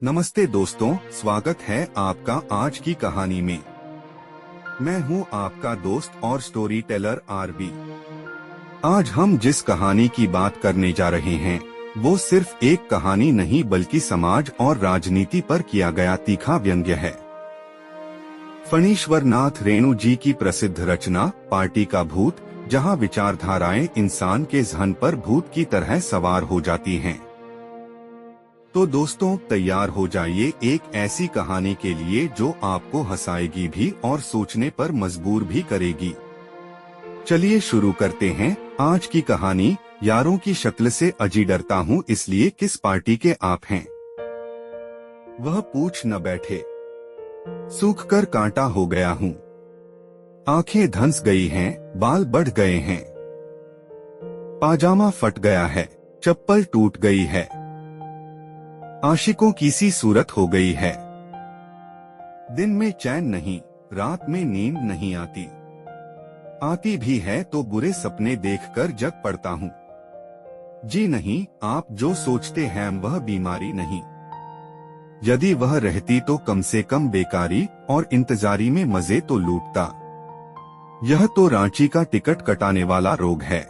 नमस्ते दोस्तों, स्वागत है आपका आज की कहानी में। मैं हूं आपका दोस्त और स्टोरी टेलर आरबी। आज हम जिस कहानी की बात करने जा रहे हैं वो सिर्फ एक कहानी नहीं बल्कि समाज और राजनीति पर किया गया तीखा व्यंग्य है। फणीश्वर नाथ रेणु जी की प्रसिद्ध रचना पार्टी का भूत, जहां विचारधाराएं इंसान के ज़हन पर भूत की तरह सवार हो जाती हैं। तो दोस्तों, तैयार हो जाइए एक ऐसी कहानी के लिए जो आपको हंसाएगी भी और सोचने पर मजबूर भी करेगी। चलिए शुरू करते हैं आज की कहानी। यारों की शक्ल से अजी डरता हूँ, इसलिए किस पार्टी के आप हैं? वह पूछ न बैठे। सूख कर कांटा हो गया हूँ, आंखें धंस गई हैं, बाल बढ़ गए हैं, पाजामा फट गया है, चप्पल टूट गई है, आशिकों की सी सूरत हो गई है। दिन में चैन नहीं, रात में नींद नहीं आती, आती भी है तो बुरे सपने देखकर जग पड़ता हूँ। जी नहीं, आप जो सोचते हैं वह बीमारी नहीं। यदि वह रहती तो कम से कम बेकारी और इंतजारी में मजे तो लूटता। यह तो रांची का टिकट कटाने वाला रोग है।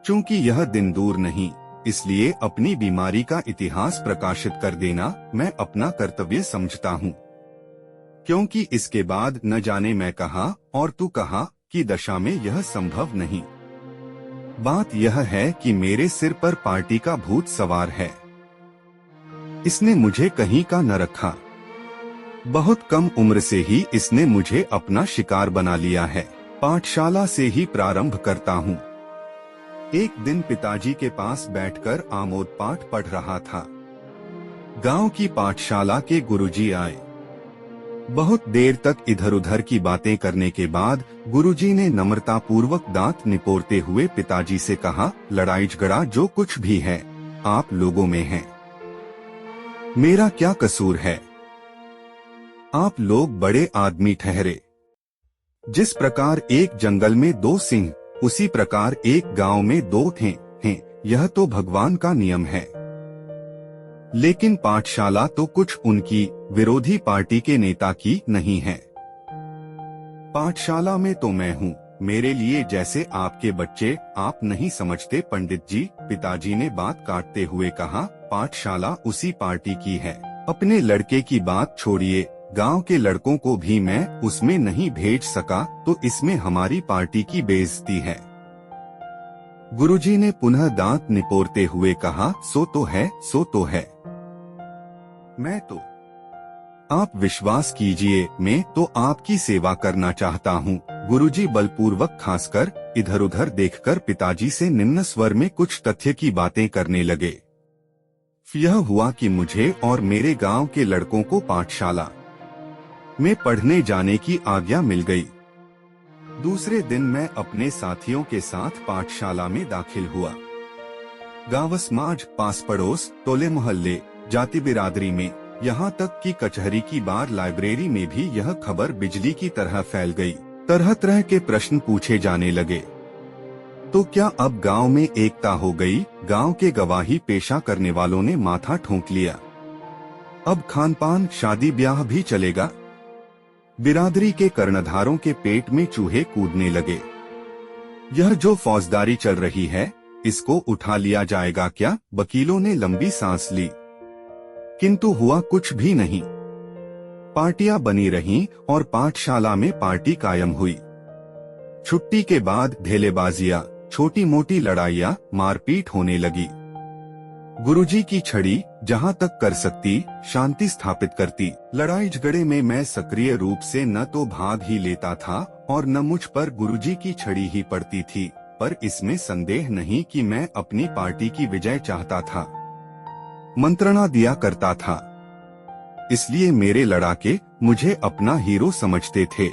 चूंकि यह दिन दूर नहीं, इसलिए अपनी बीमारी का इतिहास प्रकाशित कर देना मैं अपना कर्तव्य समझता हूँ। क्योंकि इसके बाद न जाने मैं कहा और तू कहा की दशा में यह संभव नहीं। बात यह है कि मेरे सिर पर पार्टी का भूत सवार है। इसने मुझे कहीं का न रखा। बहुत कम उम्र से ही इसने मुझे अपना शिकार बना लिया है। पाठशाला से ही प्रारंभ करता हूँ। एक दिन पिताजी के पास बैठकर आमोद पाठ पढ़ रहा था। गांव की पाठशाला के गुरुजी आए। बहुत देर तक इधर उधर की बातें करने के बाद गुरुजी ने नम्रतापूर्वक दांत निपोरते हुए पिताजी से कहा, लड़ाई झगड़ा जो कुछ भी है आप लोगों में है, मेरा क्या कसूर है? आप लोग बड़े आदमी ठहरे। जिस प्रकार एक जंगल में दो सिंह, उसी प्रकार एक गांव में दो हैं, यह तो भगवान का नियम है। लेकिन पाठशाला तो कुछ उनकी विरोधी पार्टी के नेता की नहीं है। पाठशाला में तो मैं हूँ, मेरे लिए जैसे आपके बच्चे आप नहीं समझते पंडित जी, पिताजी ने बात काटते हुए कहा। पाठशाला उसी पार्टी की है। अपने लड़के की बात छोड़िए, गांव के लड़कों को भी मैं उसमें नहीं भेज सका तो इसमें हमारी पार्टी की बेइज्जती है। गुरुजी ने पुनः दांत निपोरते हुए कहा, सो तो है, सो तो है। मैं तो, आप विश्वास कीजिए, मैं तो आपकी सेवा करना चाहता हूँ। गुरुजी बलपूर्वक खासकर इधर उधर देखकर पिताजी से निम्न स्वर में कुछ तथ्य की बातें करने लगे। यह हुआ कि मुझे और मेरे गांव के लड़कों को पाठशाला में पढ़ने जाने की आज्ञा मिल गई। दूसरे दिन मैं अपने साथियों के साथ पाठशाला में दाखिल हुआ। गांव समाज, पास पड़ोस, टोले मोहल्ले, जाति बिरादरी में, यहाँ तक कि कचहरी की बार लाइब्रेरी में भी यह खबर बिजली की तरह फैल गई। तरह तरह के प्रश्न पूछे जाने लगे। तो क्या अब गांव में एकता हो गई? गांव के गवाही पेशा करने वालों ने माथा ठोंक लिया। अब खानपान, शादी ब्याह भी चलेगा? बिरादरी के कर्णधारों के पेट में चूहे कूदने लगे। यह जो फौजदारी चल रही है, इसको उठा लिया जाएगा क्या? वकीलों ने लंबी सांस ली, किंतु हुआ कुछ भी नहीं। पार्टियां बनी रहीं और पाठशाला में पार्टी कायम हुई। छुट्टी के बाद ढेलेबाजियां, छोटी मोटी लड़ाइयां, मारपीट होने लगी। गुरुजी की छड़ी जहां तक कर सकती शांति स्थापित करती। लड़ाई झगड़े में मैं सक्रिय रूप से न तो भाग ही लेता था और न मुझ पर गुरुजी की छड़ी ही पड़ती थी, पर इसमें संदेह नहीं कि मैं अपनी पार्टी की विजय चाहता था, मंत्रणा दिया करता था। इसलिए मेरे लड़ाके मुझे अपना हीरो समझते थे।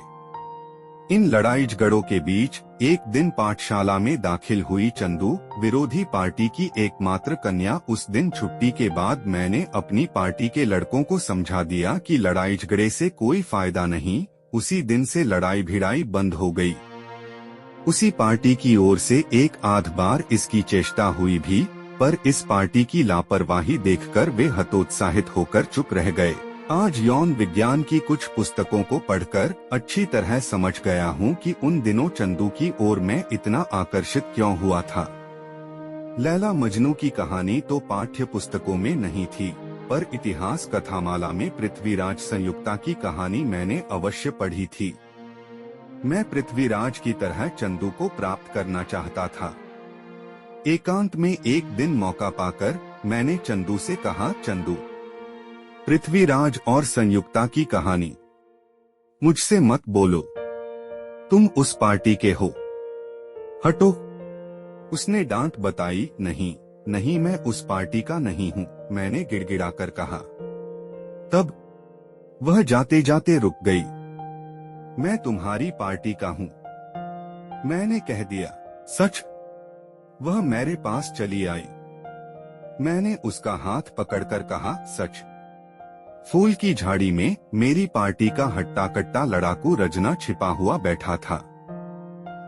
इन लड़ाई झगड़ों के बीच एक दिन पाठशाला में दाखिल हुई चंदू, विरोधी पार्टी की एकमात्र कन्या। उस दिन छुट्टी के बाद मैंने अपनी पार्टी के लड़कों को समझा दिया कि लड़ाई झगड़े से कोई फायदा नहीं। उसी दिन से लड़ाई भिड़ाई बंद हो गई। उसी पार्टी की ओर से एक आध बार इसकी चेष्टा हुई भी, पर इस पार्टी की लापरवाही देखकर वे हतोत्साहित होकर चुप रह गए। आज यौन विज्ञान की कुछ पुस्तकों को पढ़कर अच्छी तरह समझ गया हूँ कि उन दिनों चंदू की ओर मैं इतना आकर्षित क्यों हुआ था। लैला मजनू की कहानी तो पाठ्य पुस्तकों में नहीं थी, पर इतिहास कथामाला में पृथ्वीराज संयुक्ता की कहानी मैंने अवश्य पढ़ी थी। मैं पृथ्वीराज की तरह चंदू को प्राप्त करना चाहता था। एकांत में एक दिन मौका पाकर मैंने चंदू से कहा, चंदू, पृथ्वीराज और संयुक्ता की कहानी मुझसे मत बोलो, तुम उस पार्टी के हो, हटो। उसने डांट बताई, नहीं नहीं, मैं उस पार्टी का नहीं हूँ, मैंने गिड़गिड़ाकर कहा। तब वह जाते जाते रुक गई। मैं तुम्हारी पार्टी का हूँ, मैंने कह दिया। सच? वह मेरे पास चली आई। मैंने उसका हाथ पकड़कर कहा, सच। फूल की झाड़ी में मेरी पार्टी का हट्टा कट्टा लड़ाकू रजना छिपा हुआ बैठा था।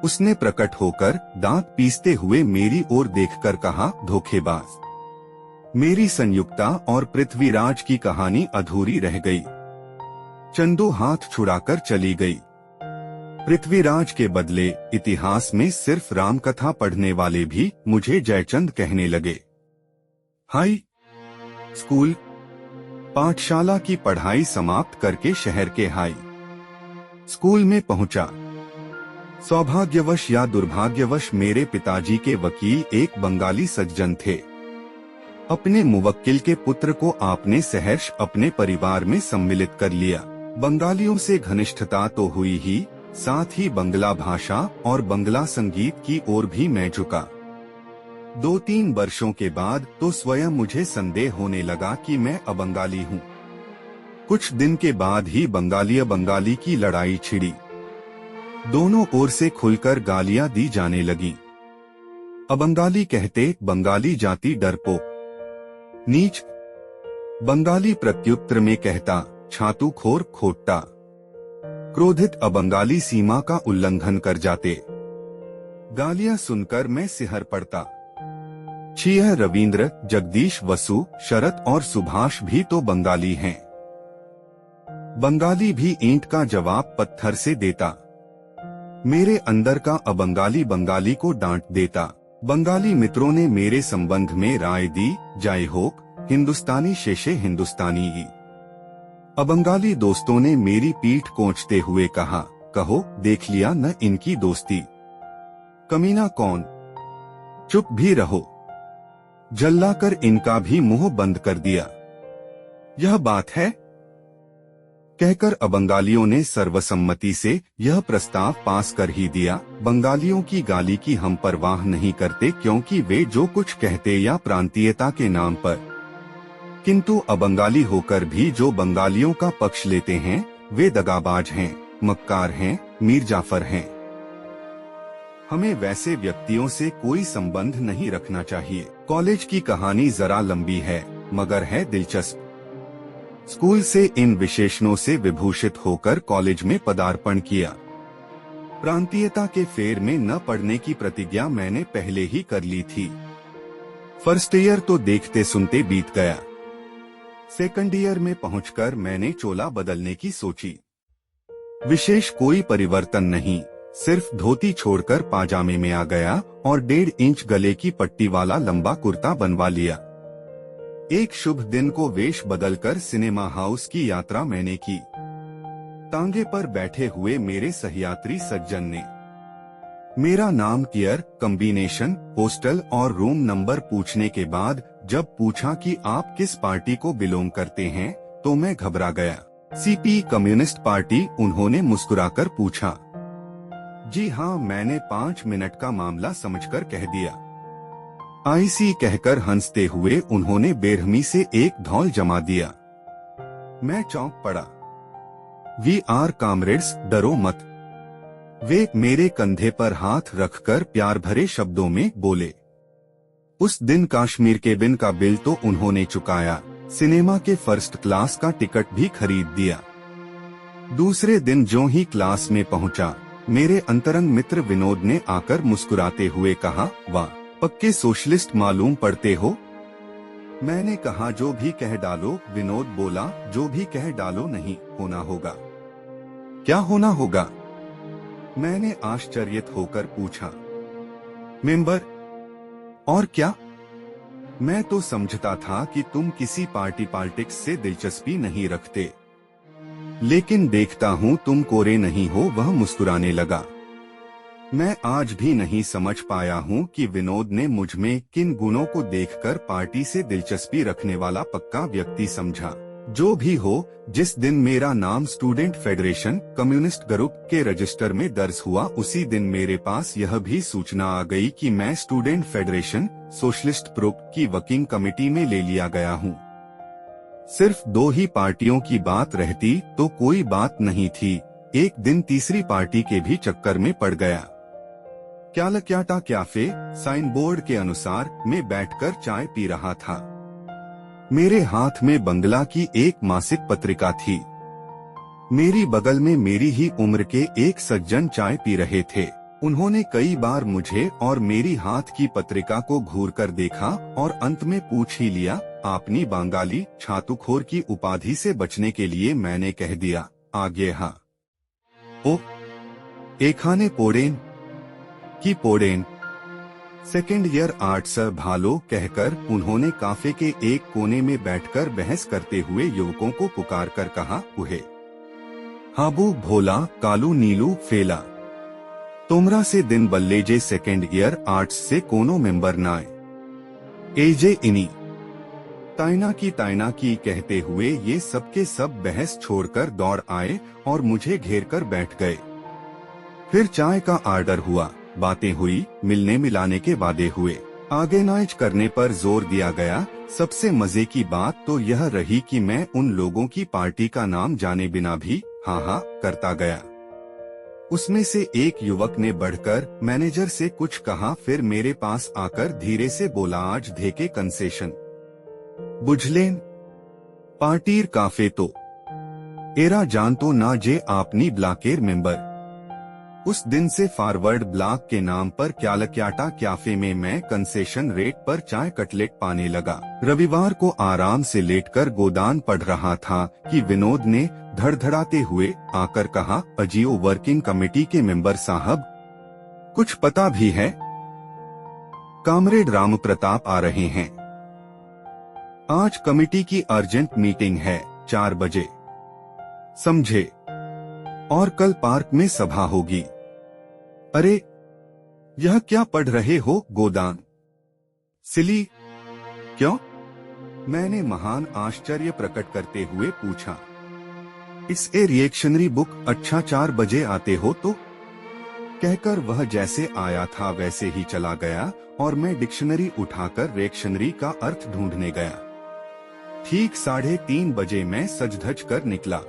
उसने प्रकट होकर दांत पीसते हुए मेरी ओर देखकर कहा, धोखेबाज। मेरी संयुक्ता और पृथ्वीराज की कहानी अधूरी रह गई। चंदू हाथ छुड़ाकर चली गई। पृथ्वीराज के बदले इतिहास में सिर्फ रामकथा पढ़ने वाले भी मुझे जयचंद कहने लगे। हाई स्कूल पाठशाला की पढ़ाई समाप्त करके शहर के हाई स्कूल में पहुंचा। सौभाग्यवश या दुर्भाग्यवश मेरे पिताजी के वकील एक बंगाली सज्जन थे। अपने मुवक्किल के पुत्र को आपने सहर्ष अपने परिवार में सम्मिलित कर लिया। बंगालियों से घनिष्ठता तो हुई ही, साथ ही बंगला भाषा और बंगला संगीत की ओर भी मैं झुका। 2-3 वर्षों के बाद तो स्वयं मुझे संदेह होने लगा कि मैं अबंगाली हूँ। कुछ दिन के बाद ही बंगाली की लड़ाई छिड़ी। दोनों ओर से खुलकर गालियां दी जाने लगी। अबंगाली कहते बंगाली जाति डरपोक, नीच। बंगाली प्रत्युत्तर में कहता छातूखोर, खोट्टा। क्रोधित अबंगाली सीमा का उल्लंघन कर जाते। गालियां सुनकर मैं सिहर पड़ता। छियह रविंद्र, जगदीश, वसु, शरत और सुभाष भी तो बंगाली हैं। बंगाली भी ईंट का जवाब पत्थर से देता। मेरे अंदर का अबंगाली बंगाली को डांट देता। बंगाली मित्रों ने मेरे संबंध में राय दी, जय होक, हिंदुस्तानी शेषे हिंदुस्तानी ही। अबंगाली दोस्तों ने मेरी पीठ कोंचते हुए कहा, कहो देख लिया न इनकी दोस्ती। कमीना कौन, चुप भी रहो। जल्लाकर इनका भी मुंह बंद कर दिया। यह बात है, कहकर अबंगालियों ने सर्वसम्मति से यह प्रस्ताव पास कर ही दिया। बंगालियों की गाली की हम परवाह नहीं करते, क्योंकि वे जो कुछ कहते या प्रांतीयता के नाम पर, किंतु अबंगाली होकर भी जो बंगालियों का पक्ष लेते हैं वे दगाबाज हैं, मक्कार हैं, मीर जाफर हैं। हमें वैसे व्यक्तियों से कोई संबंध नहीं रखना चाहिए। कॉलेज की कहानी जरा लंबी है, मगर है दिलचस्प। स्कूल से इन विशेषणों से विभूषित होकर कॉलेज में पदार्पण किया। प्रांतीयता के फेर में न पड़ने की प्रतिज्ञा मैंने पहले ही कर ली थी। फर्स्ट ईयर तो देखते सुनते बीत गया। सेकंड ईयर में पहुंचकर मैंने चोला बदलने की सोची। विशेष कोई परिवर्तन नहीं, सिर्फ धोती छोड़कर पाजामे में आ गया और 1.5 इंच गले की पट्टी वाला लंबा कुर्ता बनवा लिया। एक शुभ दिन को वेश बदलकर सिनेमा हाउस की यात्रा मैंने की। तांगे पर बैठे हुए मेरे सहयात्री सज्जन ने मेरा नाम, ईयर, कॉम्बिनेशन, पोस्टल और रूम नंबर पूछने के बाद जब पूछा कि आप किस पार्टी को बिलोंग करते हैं तो मैं घबरा गया। सीपी कम्युनिस्ट पार्टी, उन्होंने मुस्कुराकर पूछा। जी हाँ, मैंने 5 मिनट का मामला समझकर कह दिया। आईसी कहकर हंसते हुए उन्होंने बेरहमी से एक धौल जमा दिया। मैं चौंक पड़ा। वी आर कॉमरेड्स, डरो मत। वे मेरे कंधे पर हाथ रखकर प्यार भरे शब्दों में बोले। उस दिन कश्मीर के बिन का बिल तो उन्होंने चुकाया, सिनेमा के फर्स्ट क्लास का टिकट भी खरीद दिया। दूसरे दिन जो ही क्लास में पहुंचा, मेरे अंतरंग मित्र विनोद ने आकर मुस्कुराते हुए कहा, वाह, पक्के सोशलिस्ट मालूम पड़ते हो। मैंने कहा जो भी कह डालो। विनोद बोला जो भी कह डालो नहीं होना होगा। क्या होना होगा? मैंने आश्चर्यित होकर पूछा। मेंबर। और क्या? मैं तो समझता था कि तुम किसी पार्टी पॉलिटिक्स से दिलचस्पी नहीं रखते, लेकिन देखता हूं तुम कोरे नहीं हो। वह मुस्कुराने लगा। मैं आज भी नहीं समझ पाया हूं कि विनोद ने मुझ में किन गुणों को देखकर पार्टी से दिलचस्पी रखने वाला पक्का व्यक्ति समझा। जो भी हो, जिस दिन मेरा नाम स्टूडेंट फेडरेशन कम्युनिस्ट ग्रुप के रजिस्टर में दर्ज हुआ, उसी दिन मेरे पास यह भी सूचना आ गई कि मैं स्टूडेंट फेडरेशन सोशलिस्ट ग्रुप की वर्किंग कमेटी में ले लिया गया हूँ। सिर्फ 2 ही पार्टियों की बात रहती तो कोई बात नहीं थी। एक दिन तीसरी पार्टी के भी चक्कर में पड़ गया। क्यालक्याटा कैफे साइन बोर्ड के अनुसार मैं बैठकर चाय पी रहा था। मेरे हाथ में बंगला की एक मासिक पत्रिका थी। मेरी बगल में मेरी ही उम्र के एक सज्जन चाय पी रहे थे। उन्होंने कई बार मुझे और मेरी हाथ की पत्रिका को घूरकर देखा और अंत में पूछ ही लिया। अपनी बंगाली छातुखोर की उपाधि से बचने के लिए मैंने कह दिया, आगे हाँ। ओ एखाने पोड़ेन की पोड़ेन सेकेंड ईयर आर्ट्स भालो कहकर उन्होंने काफे के एक कोने में बैठकर बहस करते हुए युवकों को पुकार कर कहा, उहे हाबू भोला कालू नीलू फेला तोमरा से दिन बल्लेजे सेकेंड ईयर आर्ट्स से कोनो मेंबर नाए एजे इनी ताइना की कहते हुए ये सबके सब बहस छोड़कर दौड़ आए और मुझे घेर कर बैठ गए। फिर चाय का आर्डर हुआ, बातें हुई, मिलने मिलाने के वादे हुए, ऑर्गेनाइज करने पर जोर दिया गया। सबसे मजे की बात तो यह रही कि मैं उन लोगों की पार्टी का नाम जाने बिना भी हाँ हाँ करता गया। उसमें से एक युवक ने बढ़कर मैनेजर से कुछ कहा, फिर मेरे पास आकर धीरे से बोला, आज धेके कंसेशन बुझलेन पार्टीर काफे तो एरा जान तो ना जे आपनी ब्लाकेर मेंबर। उस दिन से फॉरवर्ड ब्लॉक के नाम पर क्यालक्याटा कैफे में मैं कंसेशन रेट पर चाय कटलेट पाने लगा। रविवार को आराम से लेटकर गोदान पढ़ रहा था कि विनोद ने धड़धड़ाते हुए आकर कहा, अजियो वर्किंग कमेटी के मेंबर साहब, कुछ पता भी है? कामरेड राम प्रताप आ रहे हैं। आज कमेटी की अर्जेंट मीटिंग है 4 बजे, समझे? और कल पार्क में सभा होगी। अरे यह क्या पढ़ रहे हो गोदान? सिली क्यों? मैंने महान आश्चर्य प्रकट करते हुए पूछा। इस ए रिएक्शनरी बुक। अच्छा 4 बजे आते हो तो? कहकर वह जैसे आया था वैसे ही चला गया और मैं डिक्शनरी उठाकर रिएक्शनरी का अर्थ ढूंढने गया। ठीक 3:30 बजे मैं सज धज कर निकला।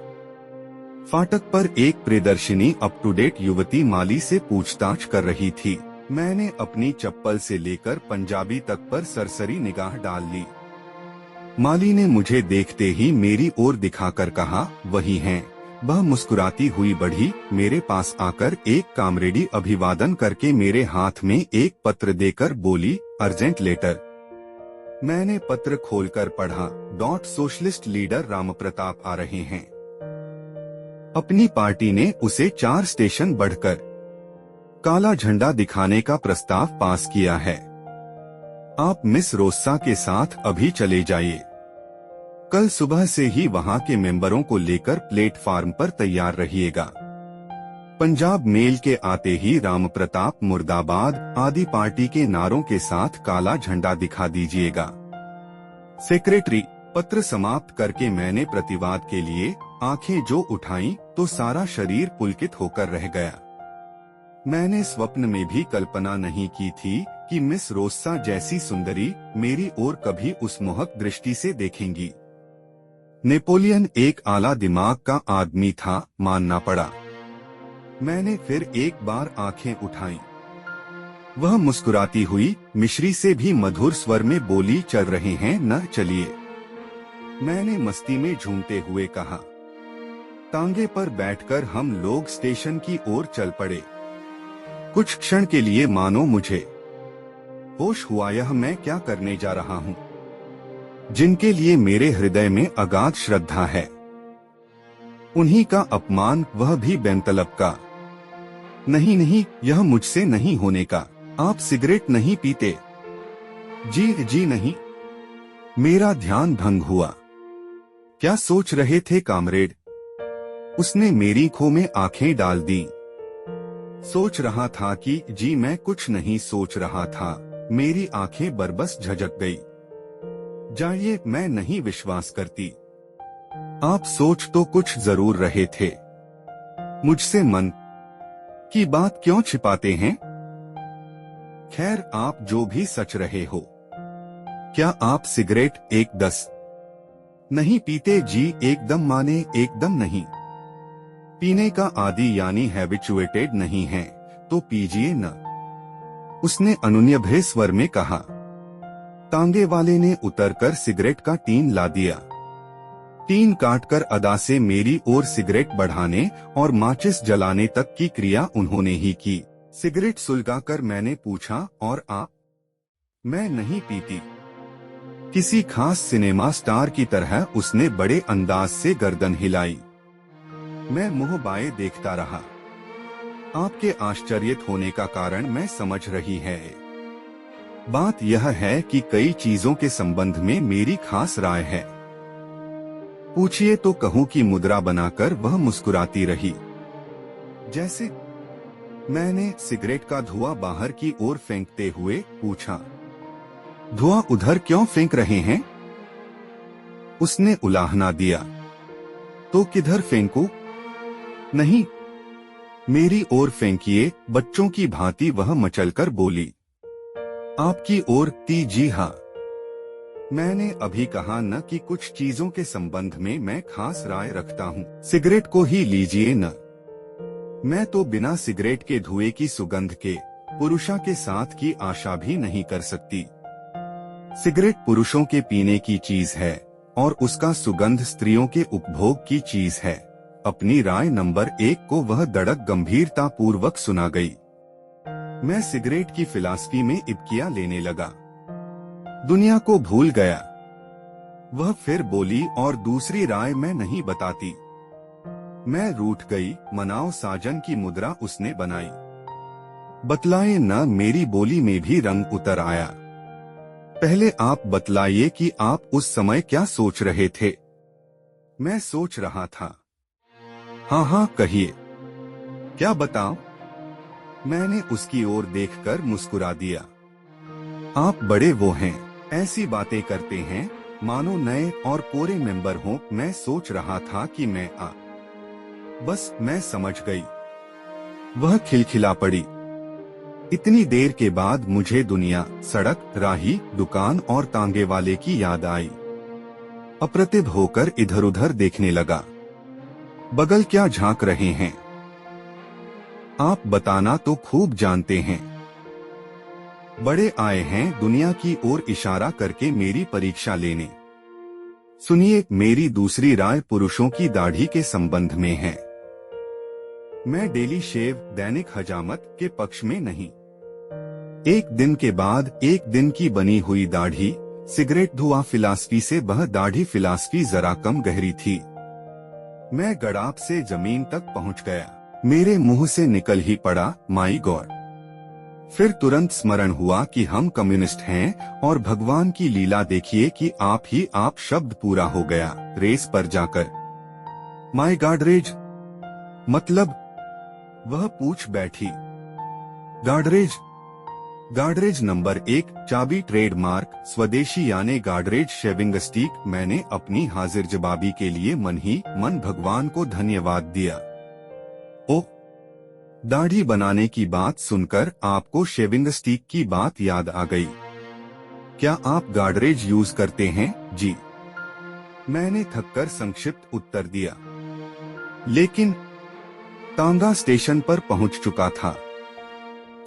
फाटक पर एक प्रियदर्शिनी अप टू डेट युवती माली से पूछताछ कर रही थी। मैंने अपनी चप्पल से लेकर पंजाबी तक पर सरसरी निगाह डाल ली। माली ने मुझे देखते ही मेरी ओर दिखाकर कहा, वही हैं। वह मुस्कुराती हुई बढ़ी, मेरे पास आकर एक कामरेडी अभिवादन करके मेरे हाथ में एक पत्र देकर बोली, अर्जेंट लेटर। मैंने पत्र खोलकर पढ़ा, सोशलिस्ट लीडर राम प्रताप आ रहे हैं। अपनी पार्टी ने उसे 4 स्टेशन बढ़कर काला झंडा दिखाने का प्रस्ताव पास किया है। आप मिस रोस्सा के साथ अभी चले जाइए। कल सुबह से ही वहां के मेंबरों को लेकर प्लेटफार्म पर तैयार रहिएगा। पंजाब मेल के आते ही राम प्रताप मुर्दाबाद आदि पार्टी के नारों के साथ काला झंडा दिखा दीजिएगा। सेक्रेटरी। पत्र समाप्त करके मैंने प्रतिवाद के लिए आंखें जो उठाईं तो सारा शरीर पुलकित होकर रह गया। मैंने स्वप्न में भी कल्पना नहीं की थी कि मिस रोस्सा जैसी सुंदरी मेरी ओर कभी उस मोहक दृष्टि से देखेंगी। नेपोलियन एक आला दिमाग का आदमी था, मानना पड़ा। मैंने फिर एक बार आंखें उठाईं। वह मुस्कुराती हुई मिश्री से भी मधुर स्वर में बोली, चल रहे हैं न, चलिए। मैंने मस्ती में झूमते हुए कहा। तांगे पर बैठकर हम लोग स्टेशन की ओर चल पड़े। कुछ क्षण के लिए मानो मुझे होश हुआ यह मैं क्या करने जा रहा हूँ। जिनके लिए मेरे हृदय में अगाध श्रद्धा है, उन्हीं का अपमान, वह भी बेमतलब का। नहीं नहीं, यह मुझसे नहीं होने का। आप सिगरेट नहीं पीते? जी नहीं। मेरा ध्यान भंग हुआ। क्या सोच रहे थे कामरेड? उसने मेरी खो में आंखें डाल दी। सोच रहा था कि जी मैं कुछ नहीं सोच रहा था। मेरी आंखें बरबस झजक गई। जाइए, मैं नहीं विश्वास करती। आप सोच तो कुछ जरूर रहे थे। मुझसे मन की बात क्यों छिपाते हैं? खैर, आप जो भी सच रहे हो। क्या आप सिगरेट 1-10 नहीं पीते? जी एकदम माने एकदम नहीं। पीने का आदी यानी हैबिचुएटेड नहीं है तो पीजिए न, उसने अनुनयभरे स्वर में कहा। तांगे वाले ने उतरकर सिगरेट का टीन ला दिया। टीन काटकर अदा से मेरी ओर सिगरेट बढ़ाने और माचिस जलाने तक की क्रिया उन्होंने ही की। सिगरेट सुलगाकर मैंने पूछा, और आप? मैं नहीं पीती। किसी खास सिनेमा स्टार की तरह उसने बड़े अंदाज से गर्दन हिलाई। मैं मुंह बाएं देखता रहा। आपके आश्चर्यित होने का कारण मैं समझ रही है। बात यह है कि कई चीजों के संबंध में मेरी खास राय है। पूछिए तो कहूं कि मुद्रा बनाकर वह मुस्कुराती रही। जैसे? मैंने सिगरेट का धुआं बाहर की ओर फेंकते हुए पूछा। धुआं उधर क्यों फेंक रहे हैं? उसने उलाहना दिया। तो किधर फेंकूं? नहीं, मेरी ओर फेंकिए, बच्चों की भांति वह मचलकर बोली। आपकी ओर? जी हाँ। मैंने अभी कहा न कि कुछ चीजों के संबंध में मैं खास राय रखता हूँ। सिगरेट को ही लीजिए न। मैं तो बिना सिगरेट के धुएं की सुगंध के पुरुषा के साथ की आशा भी नहीं कर सकती। सिगरेट पुरुषों के पीने की चीज है और उसका सुगंध स्त्रियों के उपभोग की चीज है। अपनी राय नंबर 1 को वह दड़क गंभीरता पूर्वक सुना गई। मैं सिगरेट की फिलॉसफी में इब्किया लेने लगा। दुनिया को भूल गया। वह फिर बोली, और दूसरी राय मैं नहीं बताती। मैं रूठ गई। मनाओ साजन की मुद्रा उसने बनाई। बतलाए न, मेरी बोली में भी रंग उतर आया। पहले आप बतलाइए कि आप उस समय क्या सोच रहे थे? मैं सोच रहा था। हाँ कहिए। क्या बताऊं? मैंने उसकी ओर देखकर मुस्कुरा दिया। आप बड़े वो हैं, ऐसी बातें करते हैं मानो नए और कोरे मेंबर हों। मैं सोच रहा था कि मैं बस मैं समझ गई। वह खिलखिला पड़ी। इतनी देर के बाद मुझे दुनिया, सड़क, राही, दुकान और तांगे वाले की याद आई। अप्रतिभ होकर इधर उधर देखने लगा। बगल क्या झांक रहे हैं? आप बताना तो खूब जानते हैं। बड़े आए हैं दुनिया की ओर इशारा करके मेरी परीक्षा लेने। सुनिए, मेरी दूसरी राय पुरुषों की दाढ़ी के संबंध में है। मैं डेली शेव, दैनिक हजामत के पक्ष में नहीं। एक दिन के बाद एक दिन की बनी हुई दाढ़ी, सिगरेट धुआं फिलॉसफी से वह दाढ़ी फिलॉसफी जरा कम गहरी थी। मैं गड़ाप से जमीन तक पहुंच गया। मेरे मुंह से निकल ही पड़ा, माई गॉड। फिर तुरंत स्मरण हुआ कि हम कम्युनिस्ट हैं और भगवान की लीला देखिए कि आप ही आप शब्द पूरा हो गया रेस पर जाकर। माई गाडरेज मतलब? वह पूछ बैठी। गाडरेज नंबर 1, चाबी ट्रेडमार्क, स्वदेशी यानी गाडरेज शेविंग स्टिक। मैंने अपनी हाजिर जवाबी के लिए मन ही मन भगवान को धन्यवाद दिया। ओह, दाढ़ी बनाने की बात सुनकर आपको शेविंग स्टिक की बात याद आ गई। क्या आप गाडरेज यूज करते हैं? जी, मैंने थककर संक्षिप्त उत्तर दिया। लेकिन तांगा स्टेशन पर पहुंच चुका था।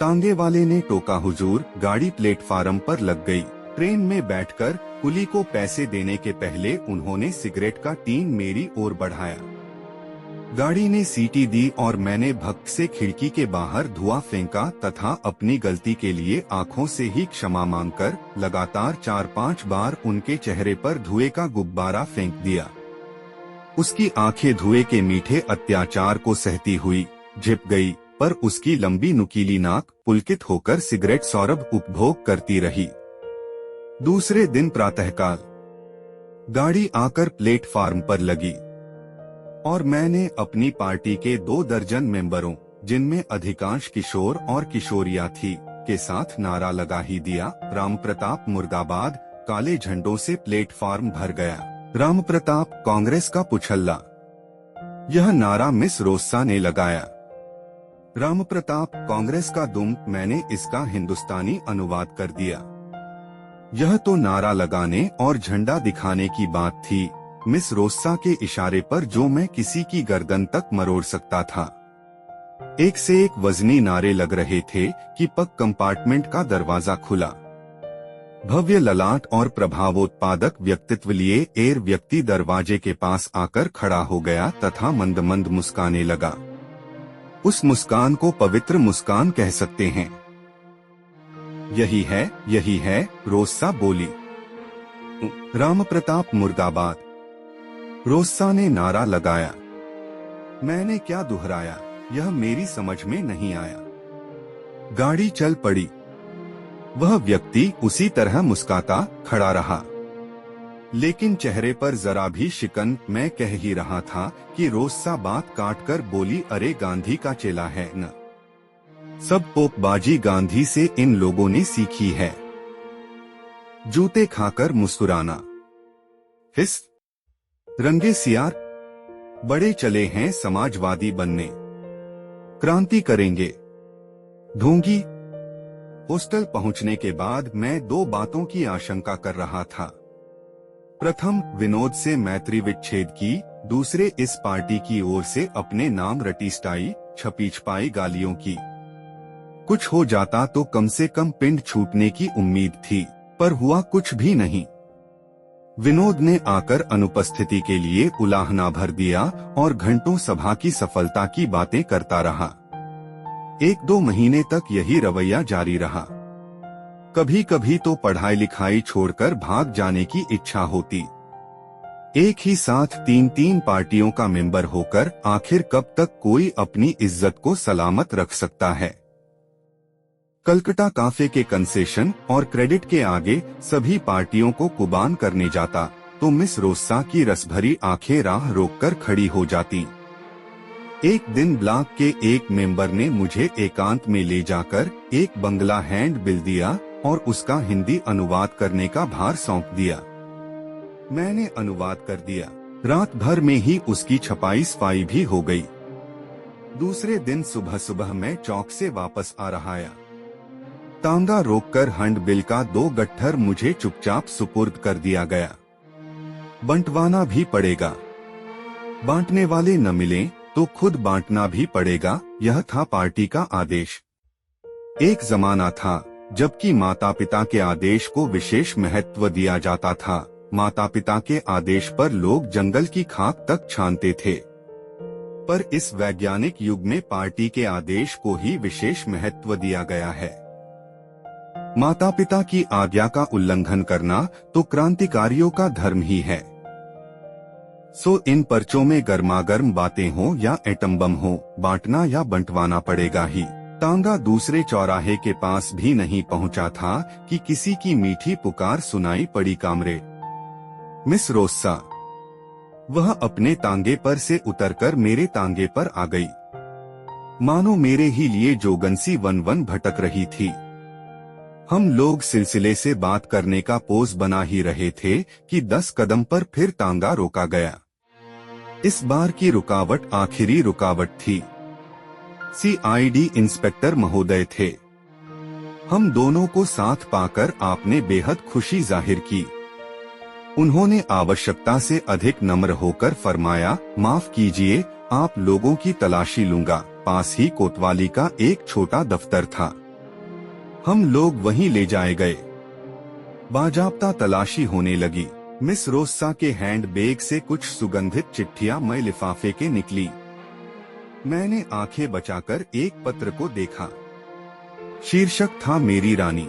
तांगे वाले ने टोका, हुजूर, गाड़ी प्लेटफार्म पर लग गई। ट्रेन में बैठकर कुली को पैसे देने के पहले उन्होंने सिगरेट का टीन मेरी ओर बढ़ाया। गाड़ी ने सीटी दी और मैंने भक्त से खिड़की के बाहर धुआं फेंका तथा अपनी गलती के लिए आंखों से ही क्षमा मांगकर लगातार 4-5 बार उनके चेहरे पर धुएं का गुब्बारा फेंक दिया। उसकी आंखें धुएं के मीठे अत्याचार को सहती हुई झिप गई, पर उसकी लंबी नुकीली नाक पुलकित होकर सिगरेट सौरभ उपभोग करती रही। दूसरे दिन प्रातःकाल गाड़ी आकर प्लेटफार्म पर लगी और मैंने अपनी पार्टी के 2 दर्जन मेंबरों, जिनमें अधिकांश किशोर और किशोरियां थी, के साथ नारा लगा ही दिया, राम प्रताप मुर्दाबाद। काले झंडों से प्लेटफार्म भर गया। राम प्रताप कांग्रेस का पुछल्ला। यह नारा मिस रोस्सा ने लगाया। राम प्रताप कांग्रेस का दुम। मैंने इसका हिंदुस्तानी अनुवाद कर दिया। यह तो नारा लगाने और झंडा दिखाने की बात थी, मिस रोस्सा के इशारे पर, जो मैं किसी की गर्दन तक मरोड़ सकता था। एक से एक वजनी नारे लग रहे थे कि पग कंपार्टमेंट का दरवाजा खुला। भव्य ललाट और प्रभावोत्पादक व्यक्तित्व लिए एयर व्यक्ति दरवाजे के पास आकर खड़ा हो गया तथा मंद मंद मुस्काने लगा। उस मुस्कान को पवित्र मुस्कान कह सकते हैं। यही है, रोस्सा बोली। राम प्रताप मुर्दाबाद। रोस्सा ने नारा लगाया। मैंने क्या दोहराया, यह मेरी समझ में नहीं आया। गाड़ी चल पड़ी। वह व्यक्ति उसी तरह मुस्काता खड़ा रहा, लेकिन चेहरे पर जरा भी शिकन। मैं कह ही रहा था कि रोस्सा बात काट कर बोली, अरे गांधी का चेला है न। सब पोपबाजी गांधी से इन लोगों ने सीखी है। जूते खाकर मुस्कुराना। हिस रंगे सियार बड़े चले हैं समाजवादी बनने, क्रांति करेंगे। ढोंगी। हॉस्टल पहुंचने के बाद मैं 2 बातों की आशंका कर रहा था। प्रथम, विनोद से मैत्री विच्छेद की। दूसरे, इस पार्टी की ओर से अपने नाम रटीस्टाई छपी छपाई गालियों की। कुछ हो जाता तो कम से कम पिंड छूटने की उम्मीद थी, पर हुआ कुछ भी नहीं। विनोद ने आकर अनुपस्थिति के लिए उलाहना भर दिया और घंटों सभा की सफलता की बातें करता रहा। 1-2 महीने तक यही रवैया जारी रहा। कभी कभी तो पढ़ाई लिखाई छोड़कर भाग जाने की इच्छा होती। एक ही साथ 3-3 पार्टियों का मेंबर होकर आखिर कब तक कोई अपनी इज्जत को सलामत रख सकता है। कलकत्ता काफे के कंसेशन और क्रेडिट के आगे सभी पार्टियों को कुर्बान करने जाता तो मिस रोस्सा की रसभरी आंखें राह रोककर खड़ी हो जाती। एक दिन ब्लॉक के एक मेंबर ने मुझे एकांत में ले जाकर एक बंगला हैंड बिल दिया और उसका हिंदी अनुवाद करने का भार सौंप दिया। मैंने अनुवाद कर दिया। रात भर में ही उसकी छपाई सफाई भी हो गई। दूसरे दिन सुबह सुबह मैं चौक से वापस आ रहा था। तांगा रोककर हैंड बिल का 2 गट्ठर मुझे चुपचाप सुपुर्द कर दिया गया। बंटवाना भी पड़ेगा। बांटने वाले न मिलें तो खुद बांटना भी पड़ेगा, यह था पार्टी का आदेश। एक जमाना था जबकि माता पिता के आदेश को विशेष महत्व दिया जाता था। माता पिता के आदेश पर लोग जंगल की खाक तक छानते थे, पर इस वैज्ञानिक युग में पार्टी के आदेश को ही विशेष महत्व दिया गया है। माता पिता की आज्ञा का उल्लंघन करना तो क्रांतिकारियों का धर्म ही है। सो इन पर्चों में गर्मागर्म बातें हो या एटम बम हो, बांटना या बंटवाना पड़ेगा ही। तांगा दूसरे चौराहे के पास भी नहीं पहुंचा था कि किसी की मीठी पुकार सुनाई पड़ी, कामरे मिस रोस्सा। वह अपने तांगे पर से उतरकर मेरे तांगे पर आ गई, मानो मेरे ही लिए जोगंसी वन वन भटक रही थी। हम लोग सिलसिले से बात करने का पोज बना ही रहे थे कि 10 कदम पर फिर तांगा रोका गया। इस बार की रुकावट आखिरी रुकावट थी। CID इंस्पेक्टर महोदय थे। हम दोनों को साथ पाकर आपने बेहद खुशी जाहिर की। उन्होंने आवश्यकता से अधिक नम्र होकर फरमाया, माफ कीजिए, आप लोगों की तलाशी लूंगा। पास ही कोतवाली का एक छोटा दफ्तर था, हम लोग वहीं ले जाए गए। बाजाब्ता तलाशी होने लगी। मिस रोस्सा के हैंड बैग से कुछ सुगंधित चिट्ठियां मैं लिफाफे के निकली। मैंने आंखें बचाकर एक पत्र को देखा। शीर्षक था मेरी रानी।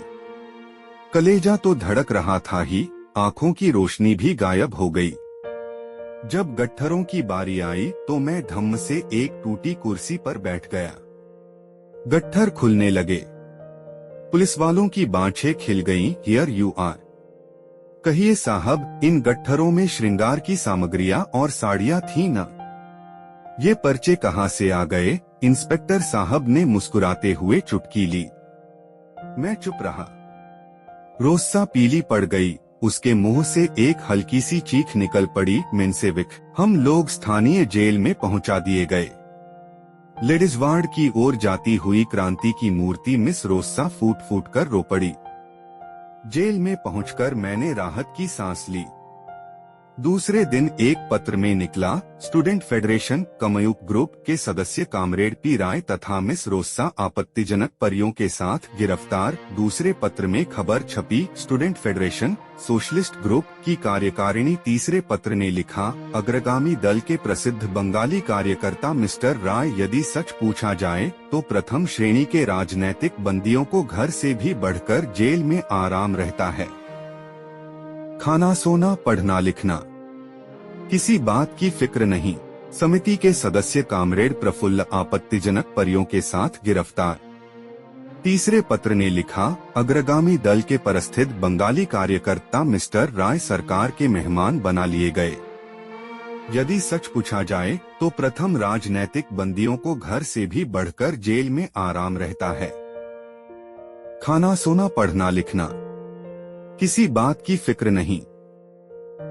कलेजा तो धड़क रहा था ही, आंखों की रोशनी भी गायब हो गई। जब गट्ठरों की बारी आई तो मैं धम्म से एक टूटी कुर्सी पर बैठ गया। गट्ठर खुलने लगे। पुलिस वालों की बाँछें खिल गईं, हियर यू आर। कहिए साहब, इन गट्ठरों में श्रृंगार की सामग्रियां और साड़ियां थी न? ये पर्चे कहाँ से आ गए? इंस्पेक्टर साहब ने मुस्कुराते हुए चुटकी ली। मैं चुप रहा। रोस्सा पीली पड़ गई। उसके मुंह से एक हल्की सी चीख निकल पड़ी। मेंसेविक, हम लोग स्थानीय जेल में पहुंचा दिए गए। लेडीज वार्ड की ओर जाती हुई क्रांति की मूर्ति मिस रोस्सा फूट फूट कर रो पड़ी। जेल में पहुंचकर मैंने राहत की सांस ली। दूसरे दिन एक पत्र में निकला, स्टूडेंट फेडरेशन कमयुक ग्रुप के सदस्य कामरेड पी राय तथा मिस रोस्सा आपत्तिजनक परियों के साथ गिरफ्तार। दूसरे पत्र में खबर छपी, स्टूडेंट फेडरेशन सोशलिस्ट ग्रुप की कार्यकारिणी। तीसरे पत्र ने लिखा, अग्रगामी दल के प्रसिद्ध बंगाली कार्यकर्ता मिस्टर राय, यदि सच पूछा जाए तो प्रथम श्रेणी के राजनैतिक बंदियों को घर से भी बढ़कर जेल में आराम रहता है। खाना सोना पढ़ना लिखना, किसी बात की फिक्र नहीं। समिति के सदस्य कामरेड प्रफुल्ल आपत्तिजनक परियों के साथ गिरफ्तार। तीसरे पत्र ने लिखा, अग्रगामी दल के परस्थित बंगाली कार्यकर्ता मिस्टर राय सरकार के मेहमान बना लिए गए। यदि सच पूछा जाए तो प्रथम राजनैतिक बंदियों को घर से भी बढ़कर जेल में आराम रहता है। खाना सोना पढ़ना लिखना, किसी बात की फिक्र नहीं।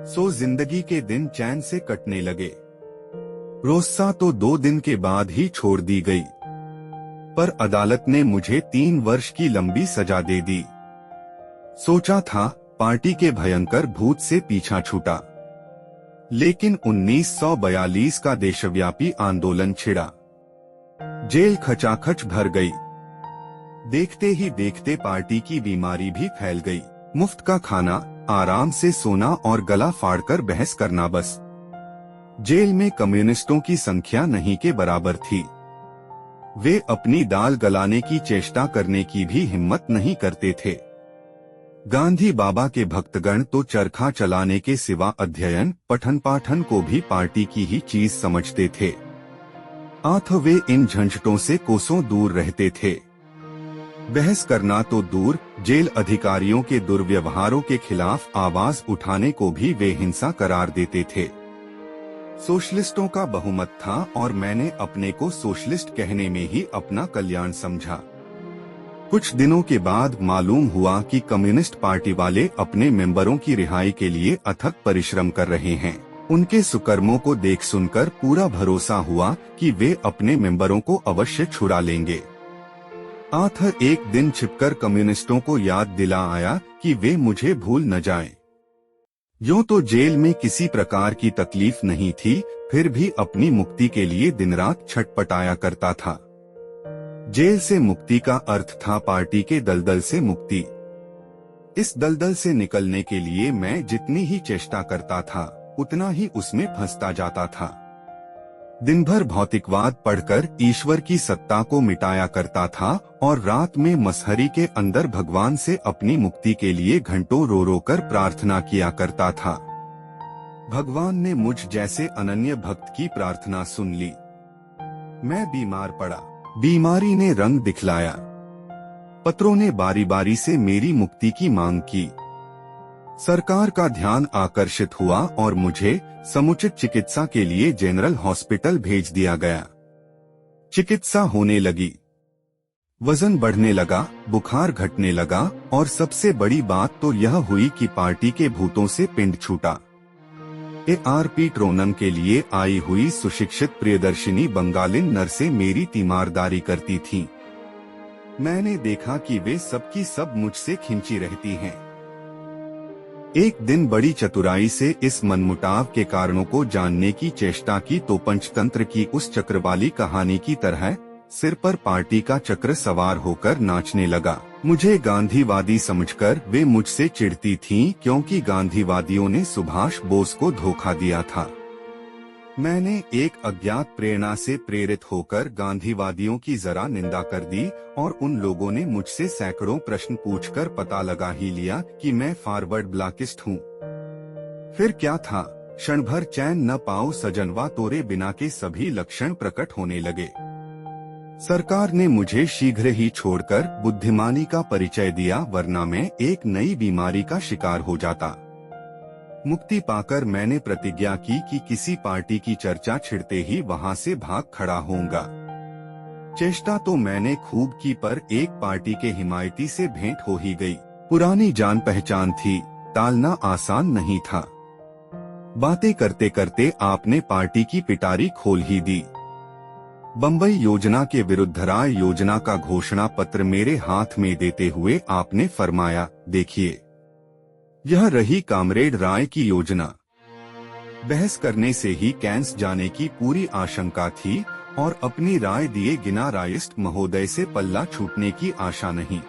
सो जिंदगी के दिन चैन से कटने लगे। रोस्सा तो 2 दिन के बाद ही छोड़ दी गई, पर अदालत ने मुझे 3 वर्ष की लंबी सजा दे दी। सोचा था पार्टी के भयंकर भूत से पीछा छूटा, लेकिन 1942 का देशव्यापी आंदोलन छिड़ा। जेल खचाखच भर गई। देखते ही देखते पार्टी की बीमारी भी फैल गई। मुफ्त का खाना, आराम से सोना और गला फाड़कर बहस करना बस। जेल में कम्युनिस्टों की संख्या नहीं के बराबर थी। वे अपनी दाल गलाने की चेष्टा करने की भी हिम्मत नहीं करते थे। गांधी बाबा के भक्तगण तो चरखा चलाने के सिवा अध्ययन पठन पाठन को भी पार्टी की ही चीज समझते थे। आथ वे इन झंझटों से कोसों दूर रहते थे। बहस करना तो दूर, जेल अधिकारियों के दुर्व्यवहारों के खिलाफ आवाज उठाने को भी वे हिंसा करार देते थे। सोशलिस्टों का बहुमत था और मैंने अपने को सोशलिस्ट कहने में ही अपना कल्याण समझा। कुछ दिनों के बाद मालूम हुआ कि कम्युनिस्ट पार्टी वाले अपने मेंबरों की रिहाई के लिए अथक परिश्रम कर रहे हैं। उनके सुकर्मों को देख सुनकर पूरा भरोसा हुआ कि वे अपने मेंबरों को अवश्य छुड़ा लेंगे। आथर एक दिन छिपकर कम्युनिस्टों को याद दिला आया कि वे मुझे भूल न जाएं। यूं तो जेल में किसी प्रकार की तकलीफ नहीं थी, फिर भी अपनी मुक्ति के लिए दिन रात छटपटाया करता था। जेल से मुक्ति का अर्थ था पार्टी के दलदल से मुक्ति। इस दलदल से निकलने के लिए मैं जितनी ही चेष्टा करता था, उतना ही उसमें फंसता जाता था। दिन भर भौतिकवाद पढ़कर ईश्वर की सत्ता को मिटाया करता था और रात में मसहरी के अंदर भगवान से अपनी मुक्ति के लिए घंटों रो रो कर प्रार्थना किया करता था। भगवान ने मुझ जैसे अनन्य भक्त की प्रार्थना सुन ली। मैं बीमार पड़ा। बीमारी ने रंग दिखलाया। पत्रों ने बारी बारी से मेरी मुक्ति की मांग की। सरकार का ध्यान आकर्षित हुआ और मुझे समुचित चिकित्सा के लिए जनरल हॉस्पिटल भेज दिया गया। चिकित्सा होने लगी। वजन बढ़ने लगा, बुखार घटने लगा और सबसे बड़ी बात तो यह हुई कि पार्टी के भूतों से पिंड छूटा। ARP ट्रोनम के लिए आई हुई सुशिक्षित प्रियदर्शिनी बंगालिन नर्सें मेरी तीमारदारी करती थीं। मैंने देखा कि वे सबकी सब मुझसे खिंची रहती हैं। एक दिन बड़ी चतुराई से इस मनमुटाव के कारणों को जानने की चेष्टा की तो पंचतंत्र की उस चक्र वाली कहानी की तरह सिर पर पार्टी का चक्र सवार होकर नाचने लगा। मुझे गांधीवादी समझकर वे मुझसे चिढ़ती थीं, क्योंकि गांधीवादियों ने सुभाष बोस को धोखा दिया था। मैंने एक अज्ञात प्रेरणा से प्रेरित होकर गांधीवादियों की जरा निंदा कर दी और उन लोगों ने मुझसे सैकड़ों प्रश्न पूछकर पता लगा ही लिया कि मैं फॉरवर्ड ब्लॉकिस्ट हूँ। फिर क्या था, क्षण भर चैन न पाओ सजनवा तोरे बिना के सभी लक्षण प्रकट होने लगे। सरकार ने मुझे शीघ्र ही छोड़कर बुद्धिमानी का परिचय दिया, वरना मैं एक नई बीमारी का शिकार हो जाता। मुक्ति पाकर मैंने प्रतिज्ञा की कि किसी पार्टी की चर्चा छिड़ते ही वहां से भाग खड़ा होऊंगा। चेष्टा तो मैंने खूब की, पर एक पार्टी के हिमायती से भेंट हो ही गई। पुरानी जान पहचान थी, टालना आसान नहीं था। बातें करते करते आपने पार्टी की पिटारी खोल ही दी। बंबई योजना के विरुद्ध राय योजना का घोषणा पत्र मेरे हाथ में देते हुए आपने फरमाया, देखिए यह रही कामरेड राय की योजना। बहस करने से ही कैंस जाने की पूरी आशंका थी और अपनी राय दिए गिना रायस्ट महोदय से पल्ला छूटने की आशा नहीं।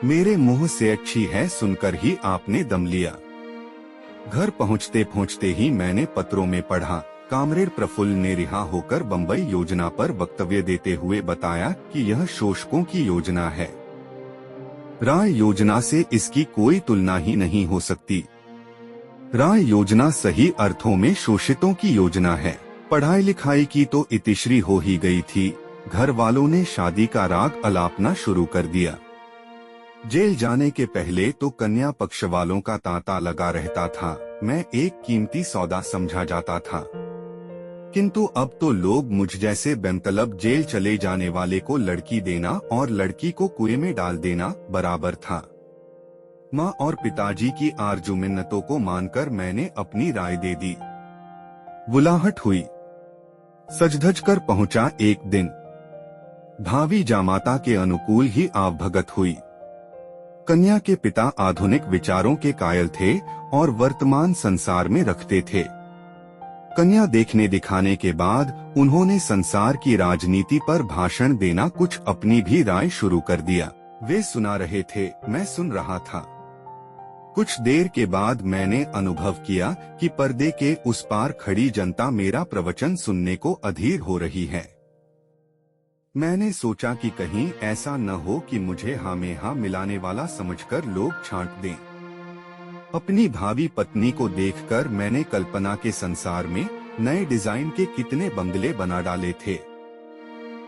मेरे मुंह से अच्छी है सुनकर ही आपने दम लिया। घर पहुंचते पहुंचते ही मैंने पत्रों में पढ़ा, कामरेड प्रफुल्ल ने रिहा होकर बंबई योजना पर वक्तव्य देते हुए बताया कि यह शोषकों की योजना है। राय योजना से इसकी कोई तुलना ही नहीं हो सकती। राय योजना सही अर्थों में शोषितों की योजना है। पढ़ाई लिखाई की तो इतिश्री हो ही गई थी, घर वालों ने शादी का राग अलापना शुरू कर दिया। जेल जाने के पहले तो कन्या पक्ष वालों का तांता लगा रहता था, मैं एक कीमती सौदा समझा जाता था। किंतु अब तो लोग मुझ जैसे बेमतलब जेल चले जाने वाले को लड़की देना और लड़की को कुएं में डाल देना बराबर था। माँ और पिताजी की आरजू मिन्नतों को मानकर मैंने अपनी राय दे दी। बुलाहट हुई, सजधज कर पहुंचा एक दिन। भावी जामाता के अनुकूल ही आवभगत हुई। कन्या के पिता आधुनिक विचारों के कायल थे और वर्तमान संसार में रखते थे। कन्या देखने दिखाने के बाद उन्होंने संसार की राजनीति पर भाषण देना कुछ अपनी भी राय शुरू कर दिया। वे सुना रहे थे, मैं सुन रहा था। कुछ देर के बाद मैंने अनुभव किया कि पर्दे के उस पार खड़ी जनता मेरा प्रवचन सुनने को अधीर हो रही है। मैंने सोचा कि कहीं ऐसा न हो कि मुझे हामेहा मिलाने वाला समझकर लोग छांट दें। अपनी भावी पत्नी को देखकर मैंने कल्पना के संसार में नए डिजाइन के कितने बंगले बना डाले थे।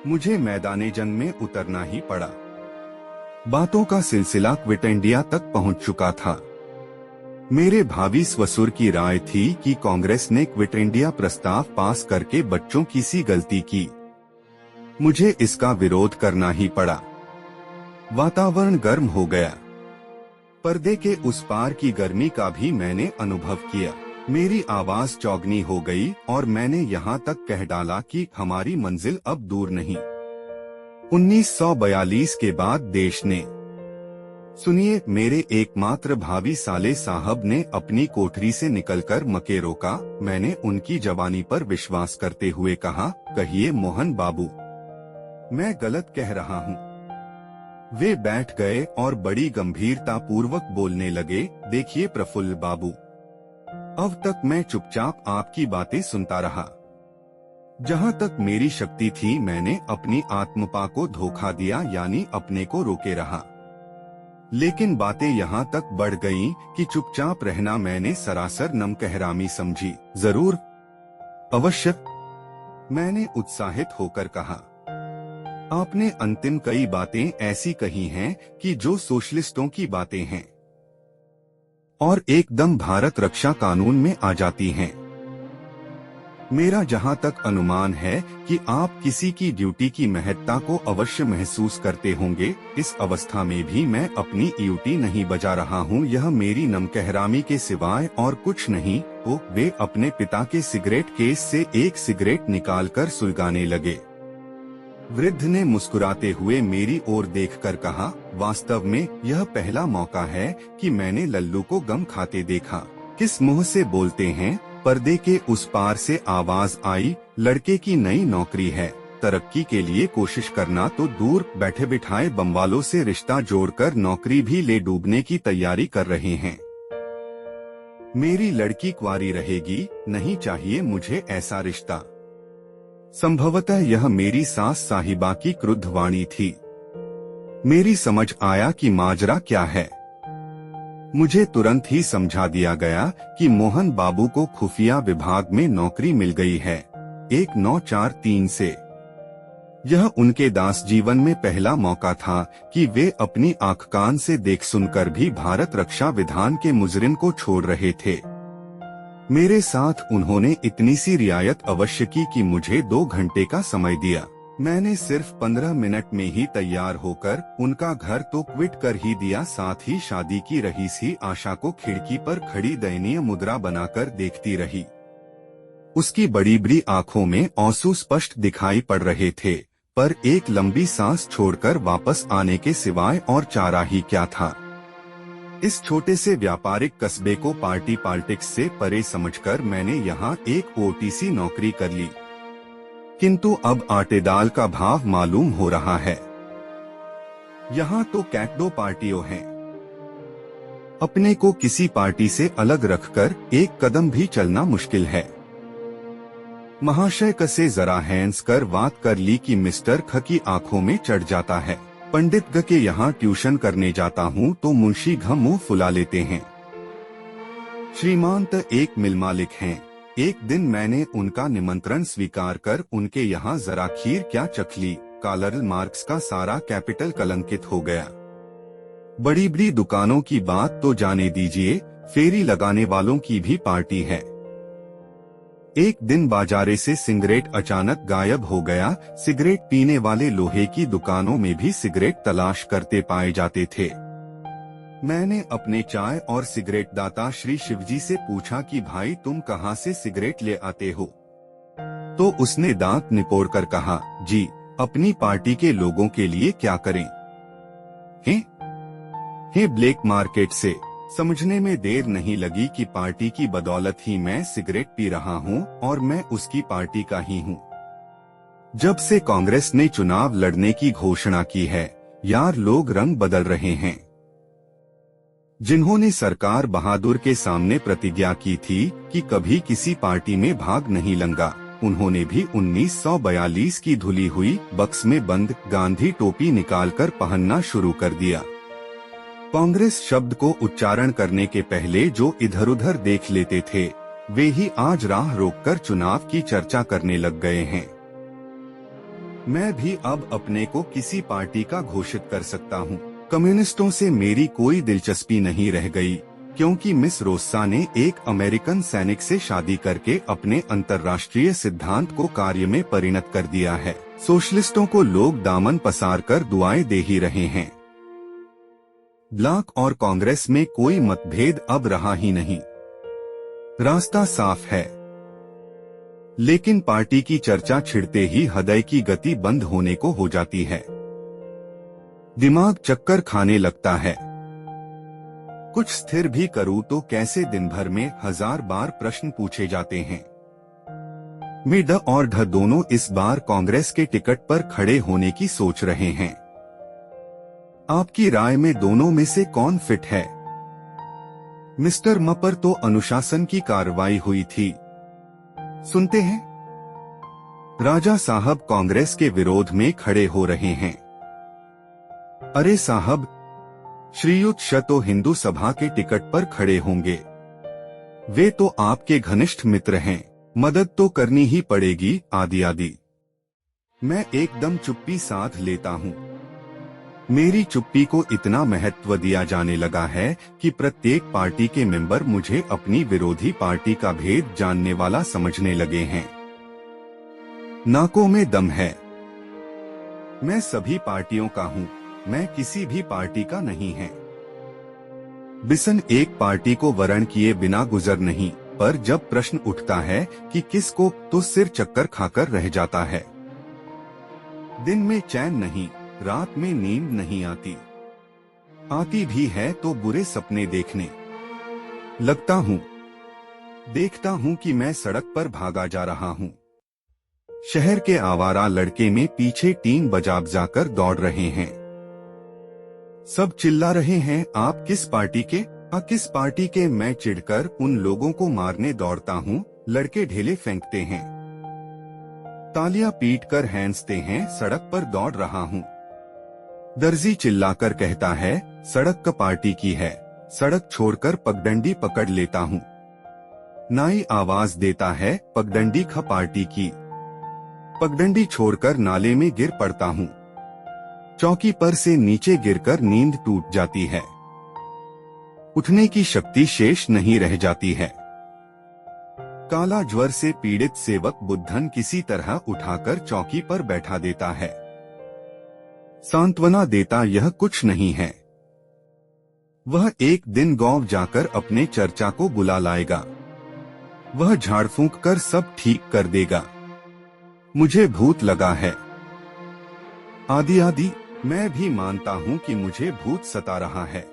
मुझे मैदाने जंग में उतरना ही पड़ा। बातों का सिलसिला क्विट इंडिया तक पहुंच चुका था। मेरे भावी ससुर की राय थी कि कांग्रेस ने क्विट इंडिया प्रस्ताव पास करके बच्चों की सी गलती की। मुझे इसका विरोध करना ही पड़ा। वातावरण गर्म हो गया। पर्दे के उस पार की गर्मी का भी मैंने अनुभव किया। मेरी आवाज चौगनी हो गई और मैंने यहाँ तक कह डाला कि हमारी मंजिल अब दूर नहीं। 1942 के बाद देश ने, सुनिए, मेरे एकमात्र भावी साले साहब ने अपनी कोठरी से निकलकर मके रोका। मैंने उनकी जवानी पर विश्वास करते हुए कहा, कहिए मोहन बाबू, मैं गलत कह रहा हूँ। वे बैठ गए और बड़ी गंभीरता पूर्वक बोलने लगे, देखिए प्रफुल्ल बाबू, अब तक मैं चुपचाप आपकी बातें सुनता रहा। जहाँ तक मेरी शक्ति थी मैंने अपनी आत्मपा को धोखा दिया, यानी अपने को रोके रहा। लेकिन बातें यहाँ तक बढ़ गईं कि चुपचाप रहना मैंने सरासर नमकहरामी समझी। जरूर, अवश्य, मैंने उत्साहित होकर कहा। आपने अंतिम कई बातें ऐसी कही हैं कि जो सोशलिस्टों की बातें हैं और एकदम भारत रक्षा कानून में आ जाती हैं। मेरा जहां तक अनुमान है कि आप किसी की ड्यूटी की महत्ता को अवश्य महसूस करते होंगे। इस अवस्था में भी मैं अपनी ड्यूटी नहीं बजा रहा हूं, यह मेरी नमकहरामी के सिवाय और कुछ नहीं। तो वे अपने पिता के सिगरेट केस से एक सिगरेट निकालकर सुलगाने लगे। वृद्ध ने मुस्कुराते हुए मेरी ओर देखकर कहा, वास्तव में यह पहला मौका है कि मैंने लल्लू को गम खाते देखा। किस मुंह से बोलते हैं? पर्दे के उस पार से आवाज आई, लड़के की नई नौकरी है, तरक्की के लिए कोशिश करना तो दूर, बैठे बिठाए बमवालों से रिश्ता जोड़कर नौकरी भी ले डूबने की तैयारी कर रहे हैं। मेरी लड़की कुंवारी रहेगी, नहीं चाहिए मुझे ऐसा रिश्ता। संभवतः यह मेरी सास साहिबा की क्रुद्ध वाणी थी। मेरी समझ आया कि माजरा क्या है। मुझे तुरंत ही समझा दिया गया कि मोहन बाबू को खुफिया विभाग में नौकरी मिल गई है 1943 से। यह उनके दास जीवन में पहला मौका था कि वे अपनी आंख कान से देख सुनकर भी भारत रक्षा विधान के मुजरिम को छोड़ रहे थे। मेरे साथ उन्होंने इतनी सी रियायत अवश्य की कि मुझे 2 घंटे का समय दिया। मैंने सिर्फ 15 मिनट में ही तैयार होकर उनका घर तो क्विट कर ही दिया, साथ ही शादी की रही सी आशा को खिड़की पर खड़ी दयनीय मुद्रा बनाकर देखती रही। उसकी बड़ी बड़ी आंखों में आंसू स्पष्ट दिखाई पड़ रहे थे, पर एक लंबी सांस छोड़कर वापस आने के सिवाय और चारा ही क्या था। इस छोटे से व्यापारिक कस्बे को पार्टी पॉलिटिक्स से परे समझकर मैंने यहाँ एक ओटीसी नौकरी कर ली, किंतु अब आटे दाल का भाव मालूम हो रहा है। यहाँ तो कैट-दो पार्टियों हैं। अपने को किसी पार्टी से अलग रखकर एक कदम भी चलना मुश्किल है। महाशय कसे जरा हैंस कर बात कर ली कि मिस्टर ख की आंखों में चढ़ जाता है। पंडित ग के यहाँ ट्यूशन करने जाता हूँ तो मुंशी घ मुंह फुला लेते हैं। श्रीमांत एक मिल मालिक हैं। एक दिन मैंने उनका निमंत्रण स्वीकार कर उनके यहाँ जरा खीर क्या चख ली। कार्ल मार्क्स का सारा कैपिटल कलंकित हो गया। बड़ी बड़ी दुकानों की बात तो जाने दीजिए, फेरी लगाने वालों की भी पार्टी है। एक दिन बाजारे से सिगरेट अचानक गायब हो गया। सिगरेट पीने वाले लोहे की दुकानों में भी सिगरेट तलाश करते पाए जाते थे। मैंने अपने चाय और सिगरेट दाता श्री शिवजी से पूछा कि भाई तुम कहाँ से सिगरेट ले आते हो? तो उसने दांत निपोड़ कर कहा, जी अपनी पार्टी के लोगों के लिए क्या करें? हे ब्लैक मार्केट से। समझने में देर नहीं लगी कि पार्टी की बदौलत ही मैं सिगरेट पी रहा हूँ और मैं उसकी पार्टी का ही हूँ। जब से कांग्रेस ने चुनाव लड़ने की घोषणा की है, यार लोग रंग बदल रहे हैं। जिन्होंने सरकार बहादुर के सामने प्रतिज्ञा की थी कि कभी किसी पार्टी में भाग नहीं लूंगा, उन्होंने भी 1942 की धुली हुई बक्स में बंद गांधी टोपी निकालकर पहनना शुरू कर दिया। कांग्रेस शब्द को उच्चारण करने के पहले जो इधर उधर देख लेते थे, वे ही आज राह रोककर चुनाव की चर्चा करने लग गए हैं। मैं भी अब अपने को किसी पार्टी का घोषित कर सकता हूँ। कम्युनिस्टों से मेरी कोई दिलचस्पी नहीं रह गई, क्योंकि मिस रोस्सा ने एक अमेरिकन सैनिक से शादी करके अपने अंतर्राष्ट्रीय सिद्धांत को कार्य में परिणत कर दिया है। सोशलिस्टों को लोग दामन पसार कर दुआएं दे ही रहे हैं। ब्लॉक और कांग्रेस में कोई मतभेद अब रहा ही नहीं। रास्ता साफ है। लेकिन पार्टी की चर्चा छिड़ते ही हृदय की गति बंद होने को हो जाती है। दिमाग चक्कर खाने लगता है। कुछ स्थिर भी करूं तो कैसे दिन भर में 1000 बार प्रश्न पूछे जाते हैं। मैं ड और ढ दोनों इस बार कांग्रेस के टिकट पर खड़े होने की सोच रहे हैं। आपकी राय में दोनों में से कौन फिट है? मिस्टर म पर तो अनुशासन की कार्रवाई हुई थी। सुनते हैं? राजा साहब कांग्रेस के विरोध में खड़े हो रहे हैं। अरे साहब, श्रीयुत श तो हिंदू सभा के टिकट पर खड़े होंगे। वे तो आपके घनिष्ठ मित्र हैं, मदद तो करनी ही पड़ेगी आदि आदि। मैं एकदम चुप्पी साध लेता हूँ। मेरी चुप्पी को इतना महत्व दिया जाने लगा है कि प्रत्येक पार्टी के मेंबर मुझे अपनी विरोधी पार्टी का भेद जानने वाला समझने लगे हैं। नाकों में दम है। मैं सभी पार्टियों का हूँ, मैं किसी भी पार्टी का नहीं है। बिसन एक पार्टी को वर्ण किए बिना गुजर नहीं, पर जब प्रश्न उठता है कि किसको, तो सिर चक्कर खाकर रह जाता है। दिन में चैन नहीं, रात में नींद नहीं आती। आती भी है तो बुरे सपने देखने लगता हूँ। देखता हूँ कि मैं सड़क पर भागा जा रहा हूँ। शहर के आवारा लड़के में पीछे टीन बजा-बजाकर दौड़ रहे हैं। सब चिल्ला रहे हैं, आप किस पार्टी के? किस पार्टी के मैं चिढ़कर उन लोगों को मारने दौड़ता हूँ, लड़के ढेले फेंकते हैं, तालियां पीटकर हैंसते हैं, सड़क पर दौड़ रहा हूँ। दर्जी चिल्लाकर कहता है, सड़क क पार्टी की है, सड़क छोड़कर पगडंडी पकड़ लेता हूँ। नाई आवाज देता है, पगडंडी ख पार्टी की। पगडंडी छोड़कर नाले में गिर पड़ता हूँ। चौकी पर से नीचे गिरकर नींद टूट जाती है। उठने की शक्ति शेष नहीं रह जाती है। काला ज्वर से पीड़ित सेवक बुद्धन किसी तरह उठाकर चौकी पर बैठा देता है। सांत्वना देता यह कुछ नहीं है। वह एक दिन गांव जाकर अपने चर्चा को बुला लाएगा। वह झाड़ फूंक कर सब ठीक कर देगा। मुझे भूत लगा है। आदि आदि मैं भी मानता हूँ कि मुझे भूत सता रहा है।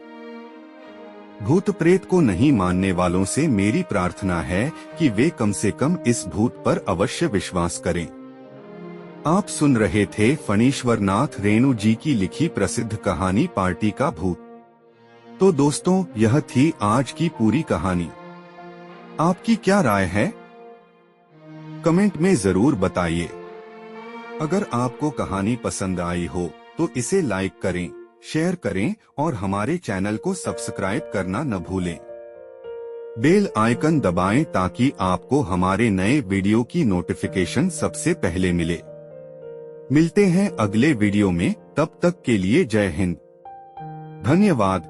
भूत प्रेत को नहीं मानने वालों से मेरी प्रार्थना है कि वे कम से कम इस भूत पर अवश्य विश्वास करें। आप सुन रहे थे फणीश्वर नाथ रेणु जी की लिखी प्रसिद्ध कहानी पार्टी का भूत। तो दोस्तों, यह थी आज की पूरी कहानी। आपकी क्या राय है? कमेंट में जरूर बताइए। अगर आपको कहानी पसंद आई हो तो इसे लाइक करें, शेयर करें और हमारे चैनल को सब्सक्राइब करना न भूलें। बेल आइकन दबाएं ताकि आपको हमारे नए वीडियो की नोटिफिकेशन सबसे पहले मिले। मिलते हैं अगले वीडियो में, तब तक के लिए जय हिंद। धन्यवाद।